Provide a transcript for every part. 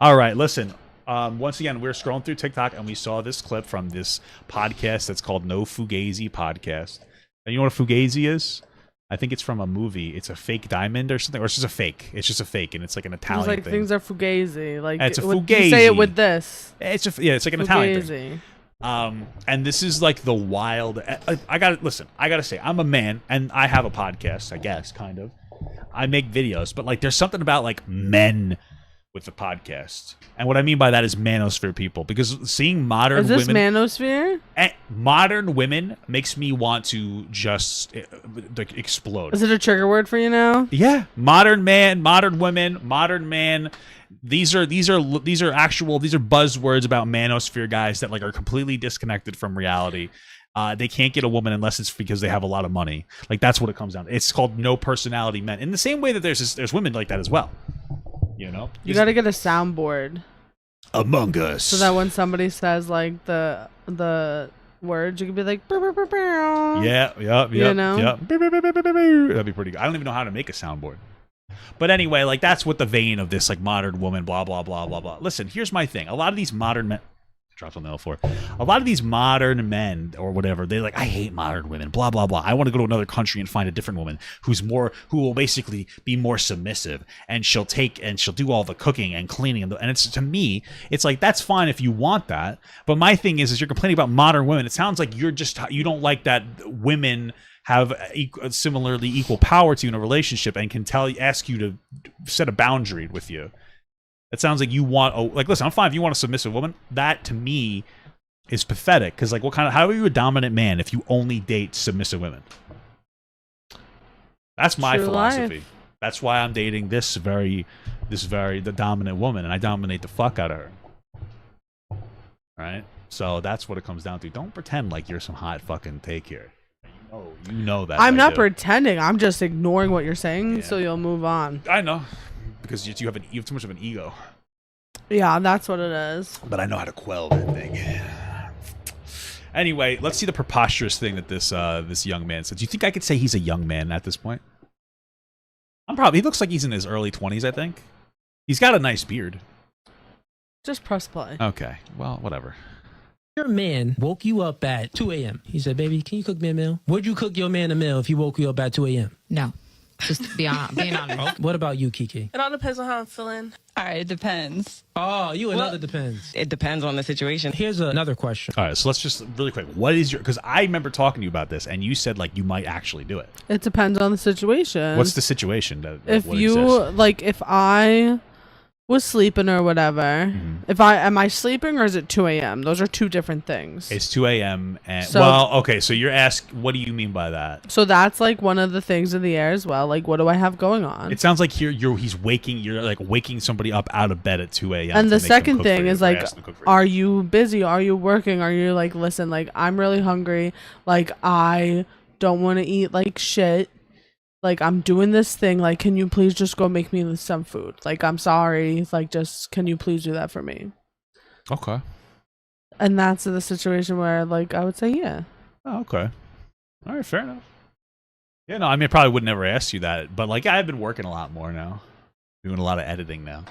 All right, listen. Once again, we're scrolling through TikTok and we saw this clip from this podcast that's called No Fugazi Podcast. And you know what a Fugazi is? I think it's from a movie. It's a fake diamond or something, or it's just a fake. It's just a fake, and it's like an Italian like thing. Things are fugazi. Like it's a fugazi. fugazi. You say it with this. It's like an Italian thing. And this is like the wild. I gotta say, I'm a man, and I have a podcast. I guess kind of. I make videos, but like, there's something about like men with the podcast, and what I mean by that is manosphere people, because seeing modern women, manosphere? Modern women makes me want to just like explode. Is it a trigger word for you now? Yeah, modern man, modern women, modern man. These are buzzwords about manosphere guys that like are completely disconnected from reality. They can't get a woman unless it's because they have a lot of money. Like, that's what it comes down to. It's called no personality men. In the same way that there's women like that as well. You know, you got to get a soundboard. Among Us. So that when somebody says like the words, you can be like, burr, burr, burr, burr. Yeah. You know? That'd be pretty good. I don't even know how to make a soundboard. But anyway, like, that's what the vein of this like modern woman, blah blah blah blah blah. Listen, here's my thing. A lot of these modern men. Drops on the L4. A lot of these modern men or whatever, they're like, I hate modern women, blah blah blah. I want to go to another country and find a different woman who will basically be more submissive, and she'll do all the cooking and cleaning, and it's, to me, it's like, that's fine if you want that. But my thing is you're complaining about modern women. It sounds like you don't like that women have similarly equal power to you in a relationship and can ask you to set a boundary with you. It sounds like you want, listen, I'm fine if you want a submissive woman. That, to me, is pathetic. Because, like, how are you a dominant man if you only date submissive women? That's my philosophy. Life. That's why I'm dating the dominant woman, and I dominate the fuck out of her. Right? So that's what it comes down to. Don't pretend like you're some hot fucking take here. You know that. I'm not pretending. I'm just ignoring what you're saying, so you'll move on. I know. Because you have too much of an ego. Yeah, that's what it is. But I know how to quell that thing. Anyway, let's see the preposterous thing that this young man said. Do you think I could say he's a young man at this point? He looks like he's in his early 20s, I think. He's got a nice beard. Just press play. Okay, well, whatever. Your man woke you up at 2 a.m. He said, baby, can you cook me a meal? Would you cook your man a meal if he woke you up at 2 a.m.? No. Just being honest. What about you, Kiki? It all depends on how I'm feeling. All right, it depends. Oh, another depends. It depends on the situation. Here's another question. All right, so let's just really quick. What is because I remember talking to you about this, and you said like you might actually do it. It depends on the situation. What's the situation? If I was sleeping or whatever, am I sleeping or is it 2 a.m.? Those are two different things. It's 2 a.m. and so you're asking, what do you mean by that? So that's like one of the things in the air as well. Like, what do I have going on? It sounds like you're like waking somebody up out of bed at 2 a.m. And the second thing is like, are you busy? Are you working? Are you like, listen, like, I'm really hungry. Like, I don't want to eat like shit. Like, I'm doing this thing. Like, can you please just go make me some food? Like, I'm sorry. Like, just, can you please do that for me? Okay. And that's the situation where, like, I would say, yeah. Oh, okay. All right, fair enough. Yeah, no, I mean, I probably would never ask you that. But, like, I've been working a lot more now. Doing a lot of editing now.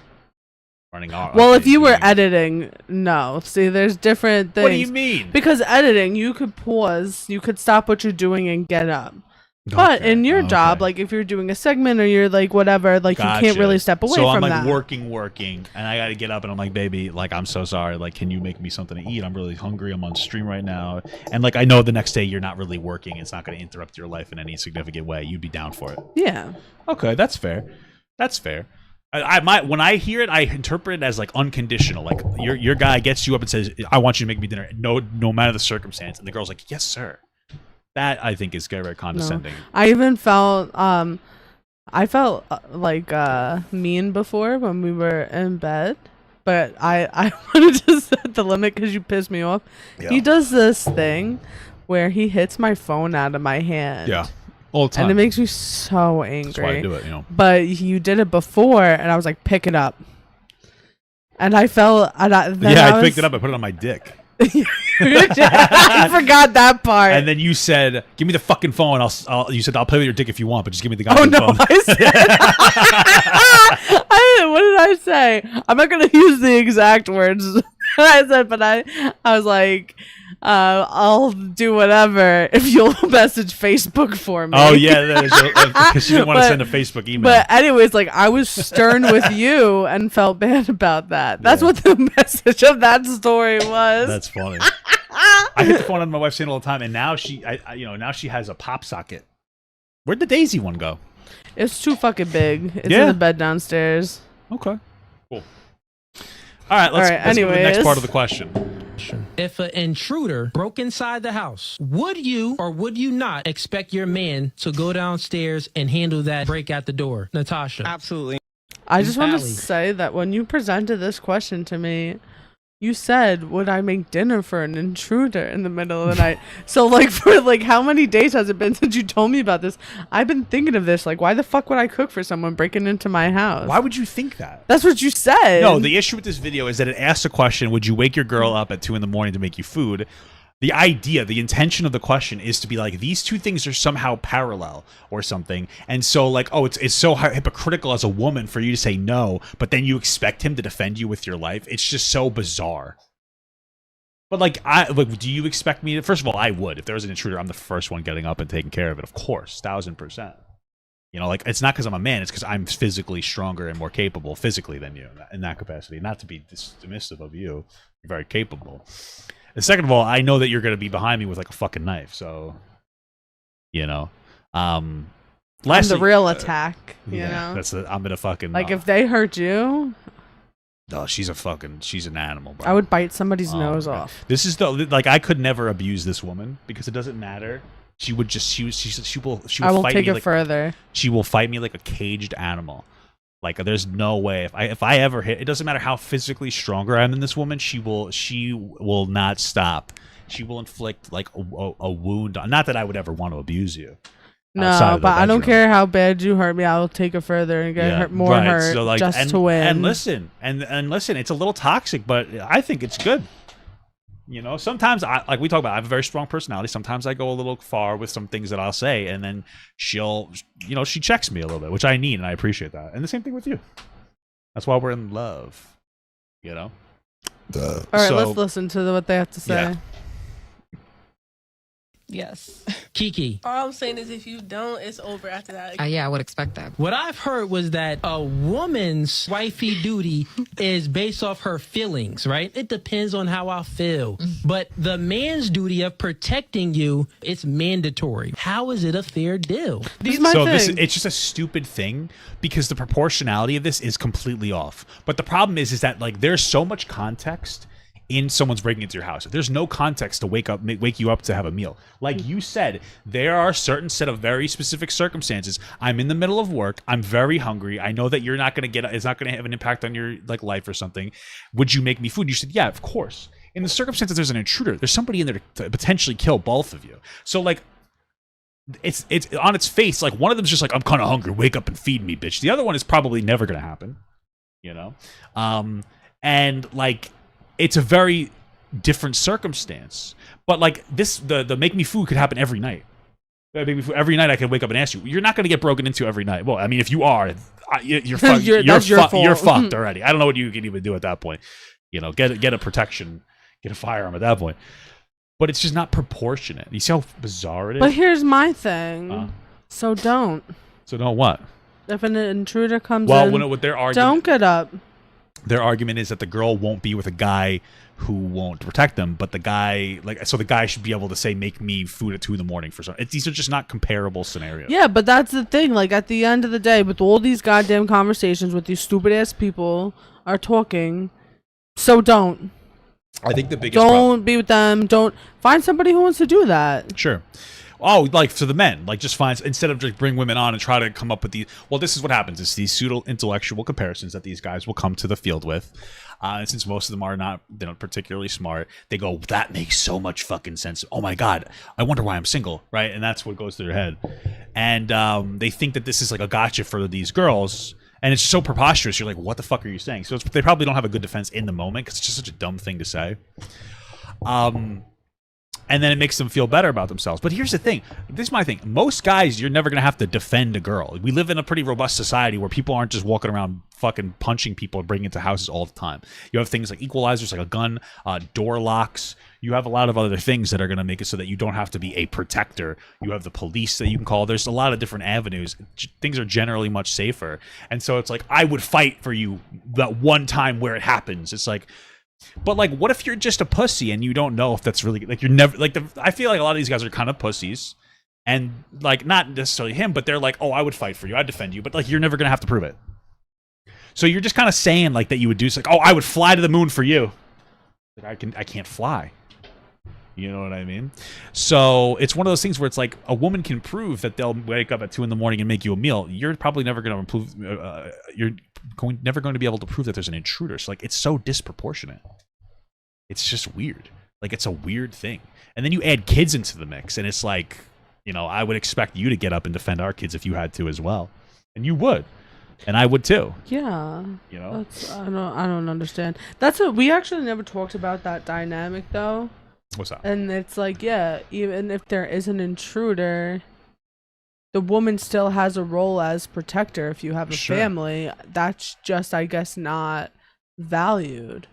Running all. Well, if you were editing, no. See, there's different things. What do you mean? Because editing, you could pause. You could stop what you're doing and get up. But in your job, like if you're doing a segment or you're like whatever, like you can't really step away from that. So I'm like working, and I got to get up, and I'm like, baby, like I'm so sorry. Like, can you make me something to eat? I'm really hungry. I'm on stream right now, and like I know the next day you're not really working. It's not going to interrupt your life in any significant way. You'd be down for it. Yeah. Okay, that's fair. That's fair. When I hear it, I interpret it as like unconditional. Like your guy gets you up and says, "I want you to make me dinner," no matter the circumstance, and the girl's like, "Yes, sir." That I think is very condescending. No. I even felt mean before when we were in bed, but I wanted to set the limit because you pissed me off. Yeah. He does this thing where he hits my phone out of my hand. Yeah, all the time, and it makes me so angry. That's why I do it, you know. But you did it before, and I was like, pick it up, and I felt. I picked it up. I put it on my dick. I forgot that part. And then you said, "Give me the fucking phone." You said, "I'll play with your dick if you want, but just give me the goddamn phone." I said, what did I say? I'm not gonna use the exact words I said, but I was like, I'll do whatever if you'll message Facebook for me. Oh yeah, because she didn't want to send a Facebook email. But anyways, like I was stern with you and felt bad about that. That's what the message of that story was. That's funny. I hit the phone on my wife's hand all the time, and now she has a pop socket. Where'd the Daisy one go? It's too fucking big. It's in the bed downstairs. Okay. Cool. All right, let's go to the next part of the question. If an intruder broke inside the house, would you or would you not expect your man to go downstairs and handle that break at the door? Natasha. Absolutely. I just want to say that when you presented this question to me, you said, would I make dinner for an intruder in the middle of the night? So, like, for, like, how many days has it been since you told me about this? I've been thinking of this. Like, why the fuck would I cook for someone breaking into my house? Why would you think that? That's what you said. No, the issue with this video is that it asks a question, would you wake your girl up at 2 a.m. to make you food? The idea, the intention of the question is to be like, these two things are somehow parallel or something. And so like, oh, it's so hypocritical as a woman for you to say no, but then you expect him to defend you with your life. It's just so bizarre. But like, do you expect me to, first of all, I would. If there was an intruder, I'm the first one getting up and taking care of it. Of course, 1000%. You know, like, it's not because I'm a man, it's because I'm physically stronger and more capable physically than you in that capacity. Not to be dismissive of you. You're very capable. And second of all, I know that you're going to be behind me with like a fucking knife, so you know. I'm the real attack. You know, I'm gonna fucking like if they hurt you. No, she's an animal, bro. I would bite somebody's nose off. This is like I could never abuse this woman because it doesn't matter. She would just she will I will fight take me it like, further. She will fight me like a caged animal. Like there's no way if I ever hit, it doesn't matter how physically stronger I am than this woman, she will not stop. She will inflict like a wound. Not that I would ever want to abuse you. No, but I don't care how bad you hurt me. I will take it further and get hurt so, like, just to win. And listen, it's a little toxic, but I think it's good. You know, sometimes like we talk about, I have a very strong personality. Sometimes I go a little far with some things that I'll say, and then she checks me a little bit, which I need, and I appreciate that. And the same thing with you. That's why we're in love. You know. All right, let's listen to what they have to say. Yeah. Yes. Kiki. All I'm saying is if you don't, it's over after that. Yeah, I would expect that. What I've heard was that a woman's wifey duty is based off her feelings, right? It depends on how I feel. But the man's duty of protecting you, it's mandatory. How is it a fair deal? It's just a stupid thing because the proportionality of this is completely off. But the problem is that like there's so much context in someone's breaking into your house. There's no context to wake you up to have a meal. Like you said, there are a certain set of very specific circumstances. I'm in the middle of work. I'm very hungry. I know that you're not going to it's not going to have an impact on your like life or something. Would you make me food? You said, yeah, of course. In the circumstances, there's an intruder. There's somebody in there to potentially kill both of you. So like, it's on its face. Like one of them's just like, I'm kind of hungry. Wake up and feed me, bitch. The other one is probably never going to happen. You know, and like. It's a very different circumstance, but like this, the make me food could happen every night. Every night I could wake up and ask you. You're not going to get broken into every night. Well, I mean, if you are, you're fucked. You're fucked already. I don't know what you can even do at that point. You know, get a protection, get a firearm at that point. But it's just not proportionate. You see how bizarre it is. But here's my thing. So don't. So don't what? If an intruder comes in, with their argument, don't get up. Their argument is that the girl won't be with a guy who won't protect them, but the guy, so the guy should be able to say, make me food at 2 a.m. for something. These are just not comparable scenarios. Yeah, but that's the thing. Like, at the end of the day, with all these goddamn conversations with these stupid-ass people are talking, so don't. I think the biggest Don't be with them. Don't. Find somebody who wants to do that. Sure. Oh, like for the men, like just find, instead of just bring women on and try to come up with these. Well, this is what happens. It's these pseudo-intellectual comparisons that these guys will come to the field with. And since most of them are not, they're not particularly smart, they go, that makes so much fucking sense. Oh my God, I wonder why I'm single, right? And that's what goes through their head. And they think that this is like a gotcha for these girls. And it's so preposterous. You're like, what the fuck are you saying? So they probably don't have a good defense in the moment because it's just such a dumb thing to say. And then it makes them feel better about themselves. But here's the thing. This is my thing. Most guys, you're never going to have to defend a girl. We live in a pretty robust society where people aren't just walking around fucking punching people and bringing into houses all the time. You have things like equalizers, like a gun, door locks. You have a lot of other things that are going to make it so that you don't have to be a protector. You have the police that you can call. There's a lot of different avenues. Things are generally much safer. And so it's like, I would fight for you that one time where it happens. It's like... But like, what if you're just a pussy and you don't know if that's really like you're never like I feel like a lot of these guys are kind of pussies, and like not necessarily him, but they're like, oh, I would fight for you, I'd defend you, but like you're never gonna have to prove it. So you're just kind of saying like that you would do like, oh, I would fly to the moon for you. Like I can't fly. You know what I mean? So it's one of those things where it's like a woman can prove that they'll wake up at 2 a.m. and make you a meal. You're probably never going to improve. Never going to be able to prove that there's an intruder. So like, it's so disproportionate. It's just weird. Like, it's a weird thing. And then you add kids into the mix, and it's like, you know, I would expect you to get up and defend our kids if you had to as well, and you would. And I would too. Yeah. You know, I don't understand. That's what we actually never talked about, that dynamic though. What's that? And it's like, yeah, even if there is an intruder, the woman still has a role as protector. If you have a family, that's just, I guess, not valued.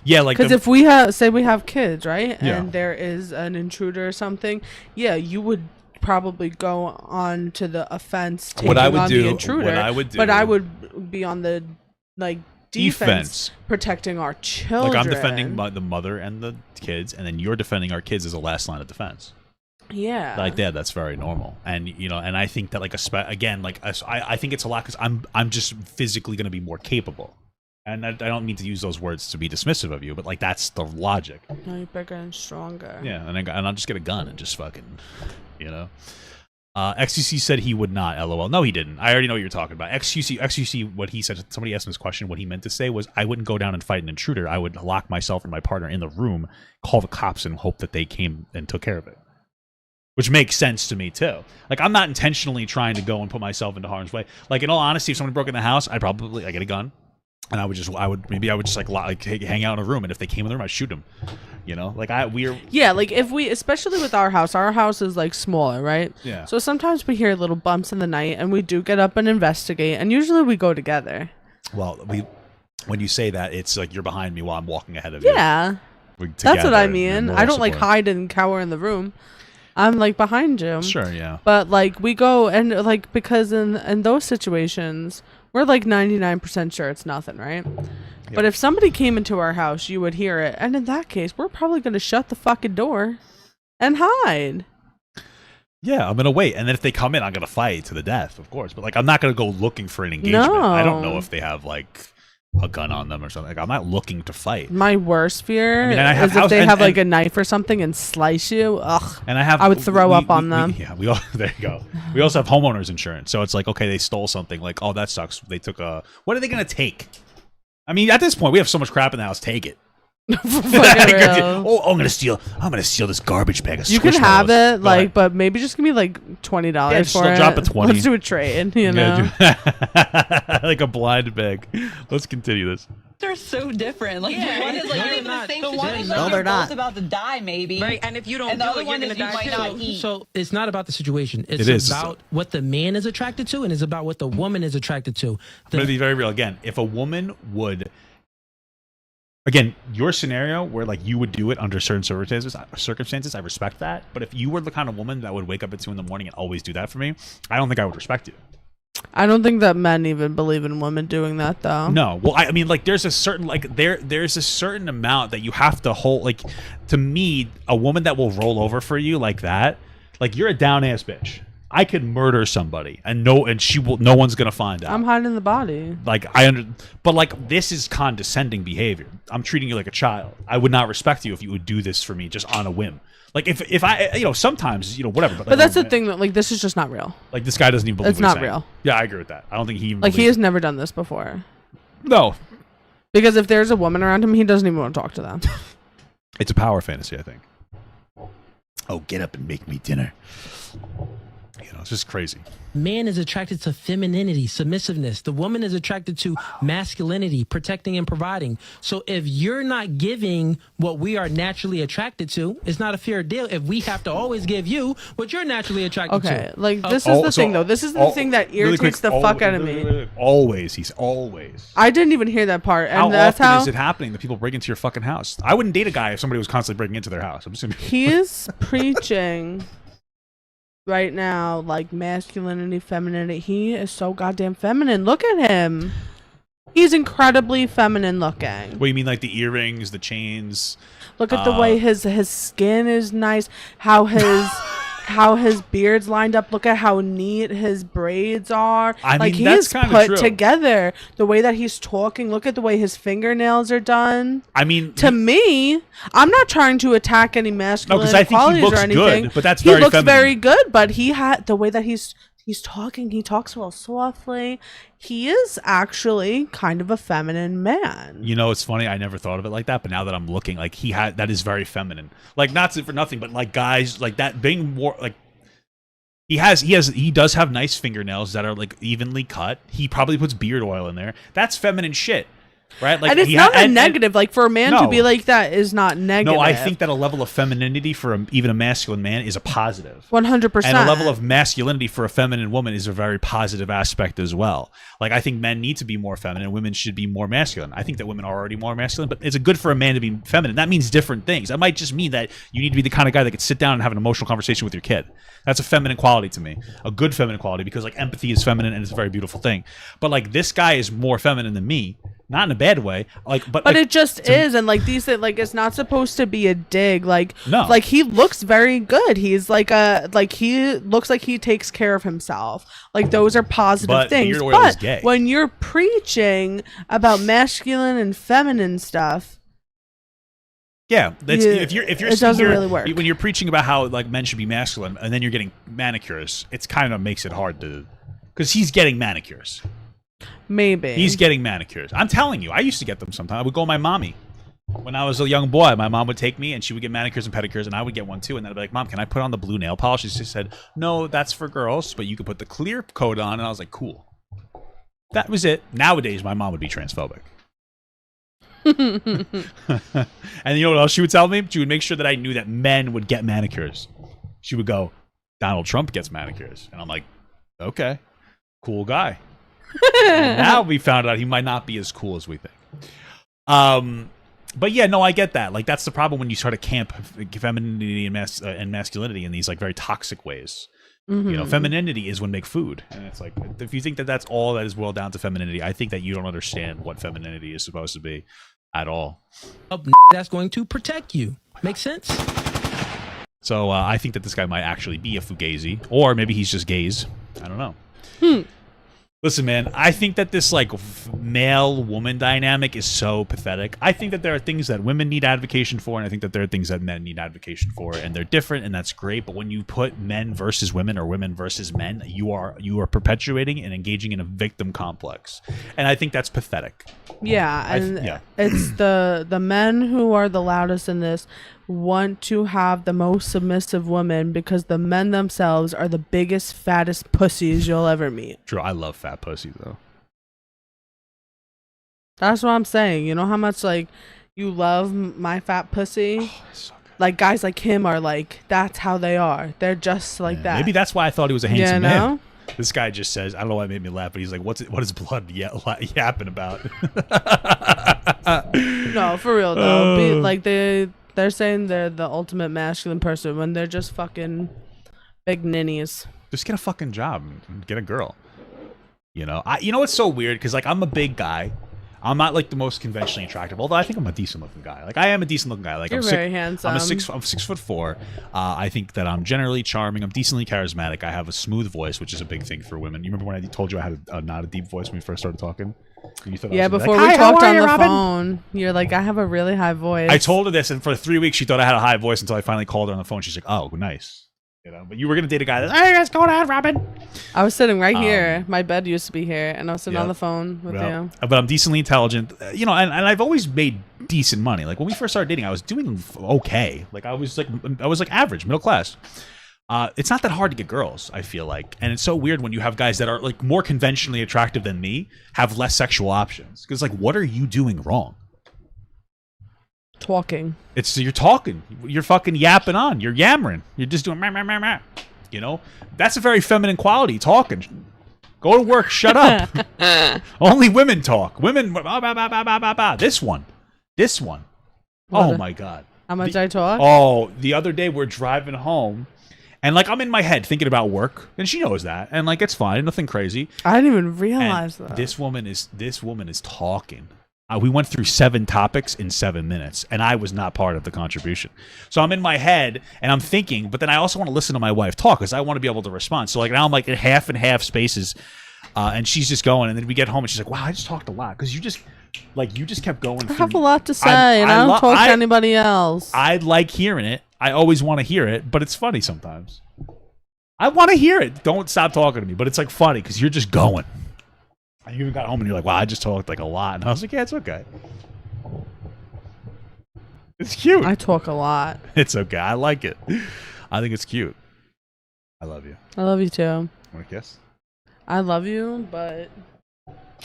Yeah, like, because if we have kids, right, and there is an intruder or something, yeah, you would probably go on to the offense taking on the intruder. What I would do, but I would be on the defense, protecting our children. Like, I'm defending the mother and the kids, and then you're defending our kids as a last line of defense. Yeah, like that. That's very normal, and you know, and I think that, like, again, like, I think it's a lot because I'm just physically going to be more capable, and I don't mean to use those words to be dismissive of you, but like that's the logic. No, you're bigger and stronger. Yeah, and I'll just get a gun and just fucking, you know. XQC said he would not, LOL. No, he didn't. I already know what you're talking about. XQC, what he said, somebody asked him this question, what he meant to say was, I wouldn't go down and fight an intruder. I would lock myself and my partner in the room, call the cops, and hope that they came and took care of it. Which makes sense to me, too. Like, I'm not intentionally trying to go and put myself into harm's way. Like, in all honesty, if someone broke in the house, I'd probably, I get a gun, and I would just hang out in a room, and if they came in the room, I'd shoot them. You know, like yeah, like if we, especially with our house is like smaller, right? Yeah. So sometimes we hear little bumps in the night, and we do get up and investigate, and usually we go together. Well, when you say that, it's like you're behind me while I'm walking ahead of you. Yeah, that's what I mean. I don't like hide and cower in the room. I'm like behind you. Sure, yeah. But like we go and like, because in those situations, we're like 99% sure it's nothing, right? Yep. But if somebody came into our house, you would hear it. And in that case, we're probably going to shut the fucking door and hide. Yeah, I'm going to wait. And then if they come in, I'm going to fight to the death, of course. But like, I'm not going to go looking for an engagement. No. I don't know if they have like a gun on them or something. Like, I'm not looking to fight. My worst fear is if they have like a knife or something and slice you. Ugh. And I would throw up on them. There you go. We also have homeowners insurance. So it's like, okay, they stole something. Like, oh, that sucks. They took what are they going to take? I mean, at this point, we have so much crap in the house. Take it. I'm gonna steal this garbage bag of Squishmallows. You can have it, like, but maybe just give me like $20 for it. Drop a 20. Let's do a trade, you know. Like a blind bag. Let's continue this. They're so different. Like, one is like you're the same situation. No, they're not. Both about to die, maybe. Right, and if you don't, and the other one is you might not eat. So it's not about the situation. It's about what the man is attracted to, and it's about what the woman is attracted to. I'm gonna be very real again. If a woman would. Again, your scenario where like you would do it under certain circumstances, I respect that. But if you were the kind of woman that would wake up at 2 a.m. and always do that for me, I don't think I would respect you. I don't think that men even believe in women doing that, though. No, well, I mean, like, there's a certain there's a certain amount that you have to hold. Like, to me, a woman that will roll over for you like that, like, you're a down ass bitch. I could murder somebody and no one's gonna find out. I'm hiding the body. Like but like this is condescending behavior. I'm treating you like a child. I would not respect you if you would do this for me just on a whim. Like if I sometimes whatever. But that's the thing that like this is just not real. Like this guy doesn't even believe it's not real. Yeah, I agree with that. I don't think he even he has never done this before. No, because if there's a woman around him, he doesn't even want to talk to them. It's a power fantasy, I think. Oh, get up and make me dinner. You know, it's just crazy. Man is attracted to femininity, submissiveness. The woman is attracted to masculinity, protecting and providing. So if you're not giving what we are naturally attracted to, it's not a fair deal if we have to always give you what you're naturally attracted to. Okay, like this is the thing though. This is the thing that irritates the fuck out of me. Always, he's always. I didn't even hear that part. And how often is it happening that people break into your fucking house? I wouldn't date a guy if somebody was constantly breaking into their house. I'm just He's preaching right now, like masculinity, femininity. He is so goddamn feminine. Look at him. He's incredibly feminine looking. What, you mean like the earrings, the chains? Look at the way his skin is nice. How his beard's lined up. Look at how neat his braids are. I like mean, that's he's put true. Together. The way that he's talking. Look at the way his fingernails are done. I mean, to me, I'm not trying to attack any masculine qualities or anything. Good, but that's he very looks feminine. very good. But he had the way that he's talking. He talks real softly. He is actually kind of a feminine man. You know, it's funny. I never thought of it like that, but now that I'm looking, like that is very feminine. Like, not for nothing, but like guys like that being more like he does have nice fingernails that are like evenly cut. He probably puts beard oil in there. That's feminine shit. Right, like, and it's not a negative. Like for a man to be like that is not negative. No, I think that a level of femininity for even a masculine man is a positive. 100%. And a level of masculinity for a feminine woman is a very positive aspect as well. Like I think men need to be more feminine, women should be more masculine. I think that women are already more masculine, but it's good for a man to be feminine. That means different things. That might just mean that you need to be the kind of guy that can sit down and have an emotional conversation with your kid. That's a feminine quality to me, a good feminine quality, because like empathy is feminine and it's a very beautiful thing. But like this guy is more feminine than me. Not in a bad way, but like, it just is, and like these, like it's not supposed to be a dig. Like, no, like he looks very good. He's like he looks like he takes care of himself. Like those are positive things. But when you're preaching about masculine and feminine stuff, yeah, if you're it doesn't really work. When you're preaching about how like men should be masculine, and then you're getting manicures, it's kind of makes it hard to, because he's getting manicures. Maybe. He's getting manicures. I'm telling you, I used to get them sometimes. I would go with my mommy. When I was a young boy, my mom would take me and she would get manicures and pedicures, and I would get one too. And then I'd be like, Mom, can I put on the blue nail polish? She just said, no, that's for girls, but you could put the clear coat on. And I was like, cool. That was it. Nowadays, my mom would be transphobic. And you know what else she would tell me? She would make sure that I knew that men would get manicures. She would go, Donald Trump gets manicures. And I'm like, okay, cool guy. And now we found out he might not be as cool as we think. But yeah, no, I get that. Like that's the problem when you start to camp femininity and masculinity in these like very toxic ways. Mm-hmm. You know, femininity is when make food, and it's like if you think that that's all that is boiled down to femininity, I think that you don't understand what femininity is supposed to be at all. That's going to protect you. Makes sense. So I think that this guy might actually be a fugazi, or maybe he's just gays. I don't know. Listen, man, I think that this like male-woman dynamic is so pathetic. I think that there are things that women need advocation for, and I think that there are things that men need advocation for, and they're different, and that's great. But when you put men versus women or women versus men, you are perpetuating and engaging in a victim complex, and I think that's pathetic. Yeah, and it's the men who are the loudest in this want to have the most submissive women because the men themselves are the biggest, fattest pussies you'll ever meet. True, I love fat pussy though. That's what I'm saying. You know how much like you love my fat pussy? Oh, so good. Like guys like him are like, that's how they are. They're just like that. Maybe that's why I thought he was a handsome man. This guy just says, I don't know why it made me laugh, but he's like, what is blood yapping about? No, for real though. Like they're saying they're the ultimate masculine person when they're just fucking big ninnies. Just get a fucking job and get a girl. You know, you know what's so weird? Because like I'm a big guy. I'm not like the most conventionally attractive, although I think I'm a decent looking guy. Like I am a decent looking guy. Like You're very handsome. I'm 6'4". I think that I'm generally charming. I'm decently charismatic. I have a smooth voice, which is a big thing for women. You remember when I told you I had not a deep voice when we first started talking? Yeah, before we talked on the phone, you're like, I have a really high voice. I told her this, and for 3 weeks she thought I had a high voice until I finally called her on the phone. She's like, "Oh, nice." You know, but you were gonna date a guy that's, hey, what's going on, Robin? I was sitting right here. My bed used to be here, and I was sitting on the phone with you. But I'm decently intelligent, you know, and I've always made decent money. Like when we first started dating, I was doing okay. Like I was like average, middle class. it's not that hard to get girls, I feel like. And it's so weird when you have guys that are like more conventionally attractive than me have less sexual options. Because like, what are you doing wrong? Talking. You're talking. You're fucking yapping on. You're yammering. You're just doing meh, meh, meh, meh. You know? That's a very feminine quality, talking. Go to work, shut up. Only women talk. Women, bah, bah, bah, bah, bah, bah, bah. This one. What? Oh my God. How much I talk? Oh, the other day we're driving home. And like I'm in my head thinking about work, and she knows that, and like it's fine, nothing crazy. I didn't even realize that. This woman is talking. We went through 7 topics in 7 minutes, and I was not part of the contribution. So I'm in my head, and I'm thinking, but then I also want to listen to my wife talk because I want to be able to respond. So like now I'm like in half and half spaces, and she's just going, and then we get home, and she's like, "Wow, I just talked a lot because you just kept going." I have a lot to say, and I don't talk to anybody else. I like hearing it. I always want to hear it, but it's funny sometimes. I want to hear it. Don't stop talking to me, but it's like funny because you're just going. And you even got home and you're like, wow, I just talked like a lot. And I was like, yeah, it's okay. It's cute. I talk a lot. It's okay. I like it. I think it's cute. I love you. I love you too. Want a kiss? I love you, but...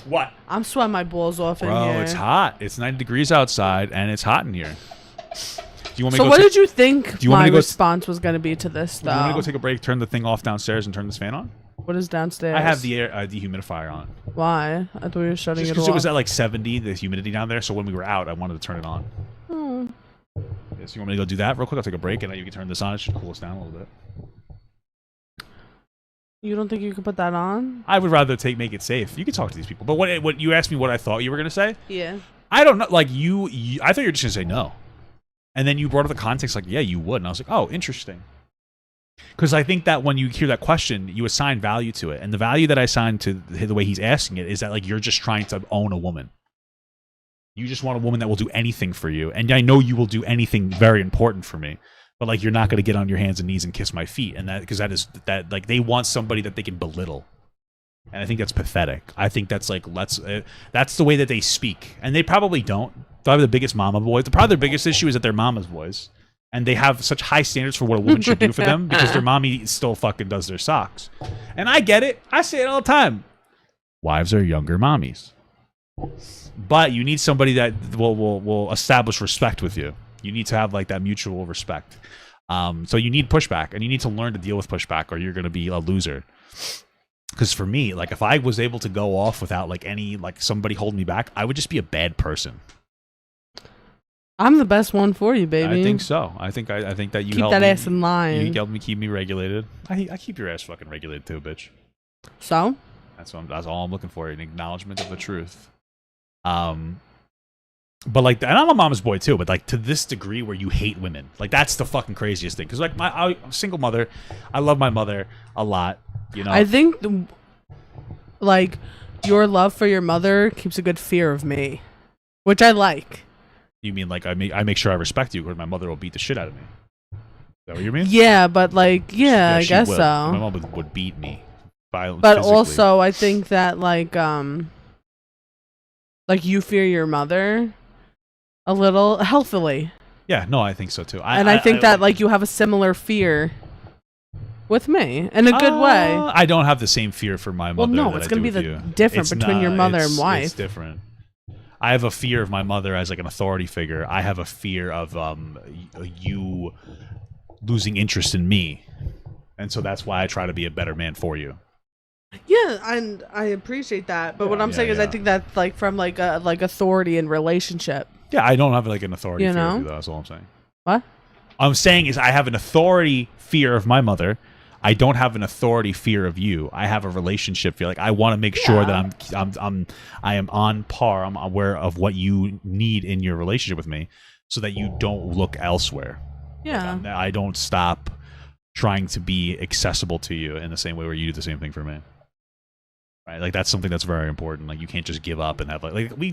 What? I'm sweating my balls off in here. Bro, it's hot. It's 90 degrees outside and it's hot in here. Do you want me so to what did you think my response was going to be to this, though? Do you want me to go take a break, turn the thing off downstairs, and turn this fan on? What is downstairs? I have the air dehumidifier on. Why? I thought we were shutting it off. Because it was at like 70, the humidity down there, so when we were out, I wanted to turn it on. Oh. Yeah, so you want me to go do that real quick? I'll take a break, and then you can turn this on. It should cool us down a little bit. You don't think you could put that on? I would rather make it safe. You can talk to these people. But what you asked me what I thought you were going to say? Yeah. I don't know. Like, I thought you were just going to say no. And then you brought up the context like, yeah, you would. And I was like, oh, interesting. Because I think that when you hear that question, you assign value to it. And the value that I assign to the way he's asking it is that, like, you're just trying to own a woman. You just want a woman that will do anything for you. And I know you will do anything very important for me. But, like, you're not going to get on your hands and knees and kiss my feet. And because like, they want somebody that they can belittle. And I think that's pathetic. I think that's, like, that's the way that they speak. And they probably don't. They'll have the biggest mama boys. Probably their biggest issue is that they're mama's boys. And they have such high standards for what a woman should do for them because their mommy still fucking does their socks. And I get it. I say it all the time. Wives are younger mommies. But you need somebody that will establish respect with you. You need to have like that mutual respect. So you need pushback, and you need to learn to deal with pushback, or you're going to be a loser. Because for me, like if I was able to go off without like any like somebody holding me back, I would just be a bad person. I'm the best one for you, baby. I think so. I think that you keep that ass in line. You help me keep me regulated. I keep your ass fucking regulated too, bitch. So? That's all I'm looking for, an acknowledgement of the truth. But like, and I'm a mama's boy too, but like to this degree where you hate women, like that's the fucking craziest thing. Because like I'm a single mother, I love my mother a lot. You know, I think like your love for your mother keeps a good fear of me, which I like. You mean like I make sure I respect you, because my mother will beat the shit out of me? Is that what you mean? Yeah, but like, yeah I guess would. so. My mom would beat me, but physically. Also, I think that like you fear your mother a little healthily. Yeah, no, I think so too. I think that like you have a similar fear with me in a good way. I don't have the same fear for my mother. Well, no, it's going to be the difference between your mother and wife. It's different. I have a fear of my mother as like an authority figure. I have a fear of you losing interest in me, and so that's why I try to be a better man for you. Yeah, and I appreciate that. But what I'm saying is, I think that's like from like authority and relationship. Yeah, I don't have like an authority fear of you, though. That's all I'm saying. What? I'm saying is I have an authority fear of my mother. I don't have an authority fear of you. I have a relationship fear. Like I want to make sure that I am on par. I'm aware of what you need in your relationship with me, so that you don't look elsewhere. Yeah. Like I don't stop trying to be accessible to you in the same way where you do the same thing for me. Right? Like that's something that's very important. Like you can't just give up and have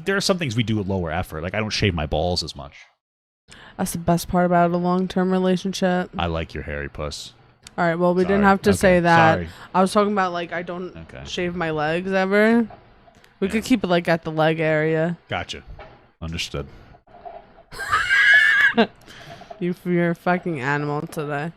there are some things we do with lower effort. Like I don't shave my balls as much. That's the best part about a long-term relationship. I like your hairy puss. All right, well, we didn't have to say that. Sorry. I was talking about, like, I don't shave my legs ever. We could keep it, like, at the leg area. Gotcha. Understood. You're a fucking animal today.